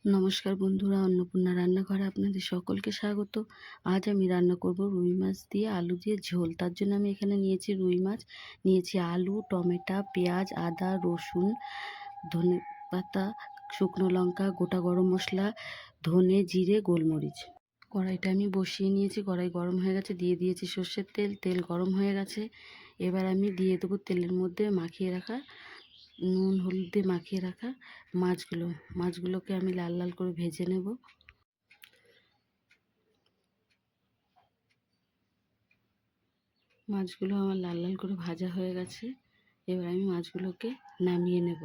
নমস্কার বন্ধুরা, অন্নপূর্ণা রান্নাঘরে আপনাদের সকলকে স্বাগত। আজ আমি রান্না করব রুই মাছ দিয়ে আলু দিয়ে ঝোল। তার জন্য আমি এখানে নিয়েছি রুই মাছ, নিয়েছি আলু, টমেটো, পেঁয়াজ, আদা, রসুন, ধনে পাতা, শুকনো লঙ্কা, গোটা গরম মশলা, ধনে, জিরে, গোলমরিচ। কড়াইটা আমি বসিয়ে নিয়েছি, কড়াই গরম হয়ে গেছে, দিয়ে দিয়েছি সর্ষের তেল। তেল গরম হয়ে গেছে, এবার আমি দিয়ে দেবো তেলের মধ্যে মাখিয়ে রাখা নুন হলুদ দিয়ে মাখিয়ে রাখা মাছগুলোকে আমি লাল লাল করে ভেজে নেব। মাছগুলো আমার লাল লাল করে ভাজা হয়ে গেছে, এবার আমি মাছগুলোকে নামিয়ে নেব।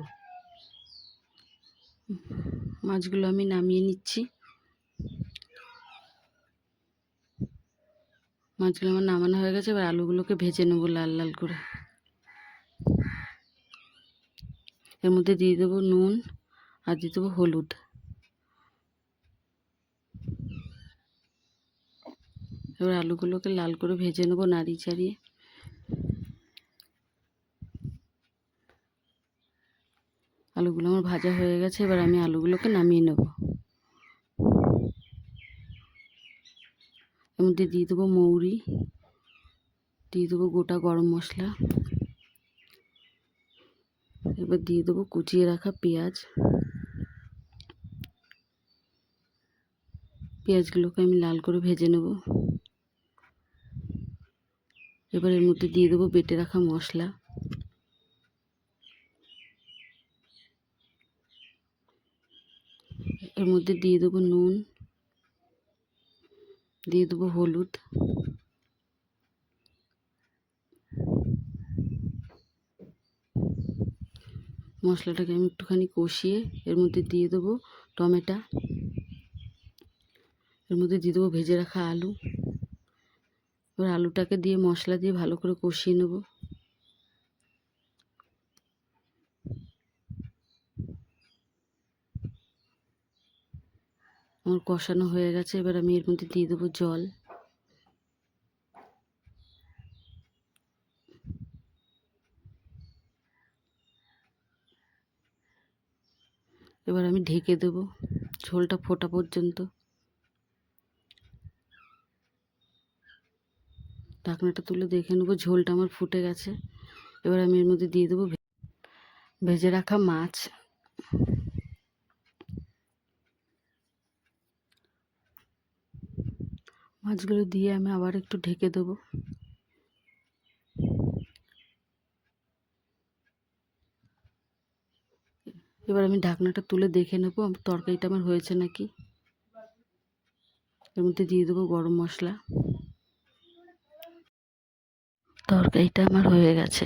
মাছগুলো আমি নামিয়ে নিচ্ছি। মাছগুলো আমার নামানো হয়ে গেছে, এবার আলুগুলোকে ভেজে নেব লাল লাল করে। এর মধ্যে দিয়ে দেবো নুন আর দিয়ে দেবো হলুদ। এবার আলুগুলোকে লাল করে ভেজে নেব নাড়িয়ে চাড়িয়ে। আলুগুলো আমার ভাজা হয়ে গেছে, এবার আমি আলুগুলোকে নামিয়ে নেব। এর মধ্যে দিয়ে দেবো মৌরি, দিয়ে দেবো গোটা গরম মশলা, এবার দিয়ে দেবো কুচিয়ে রাখা পেঁয়াজ। পেঁয়াজগুলোকে আমি লাল করে ভেজে নেব। এবার এর মধ্যে দিয়ে দেবো বেটে রাখা মশলা। এর মধ্যে দিয়ে দেবো নুন, দিয়ে দেবো হলুদ, মশলাটাকে আমি একটুখানি কষিয়ে এর মধ্যে দিয়ে দেবো টমেটো, এর মধ্যে দিয়ে দেবো ভেজে রাখা আলু। এবার আলুটাকে দিয়ে মশলা দিয়ে ভালো করে কষিয়ে নেব। আমার কষানো হয়ে গেছে, এবার আমি এর মধ্যে দিয়ে দেবো জল। এবার আমি ঢেকে দেবো ঝোলটা ফোটা পর্যন্ত। ঢাকনাটা তুলে দেখে নেবো ঝোলটা আমার ফুটে গেছে। এবার আমি এর মধ্যে দিয়ে দেবো ভেজে রাখা মাছ। মাছগুলো দিয়ে আমি আবার একটু ঢেকে দেবো। এবার আমি ঢাকনাটা তুলে দেখে নেবো তরকারিটা আমার হয়েছে নাকি। এর মধ্যে দিয়ে দেবো গরম মশলা। তরকারিটা আমার হয়ে গেছে।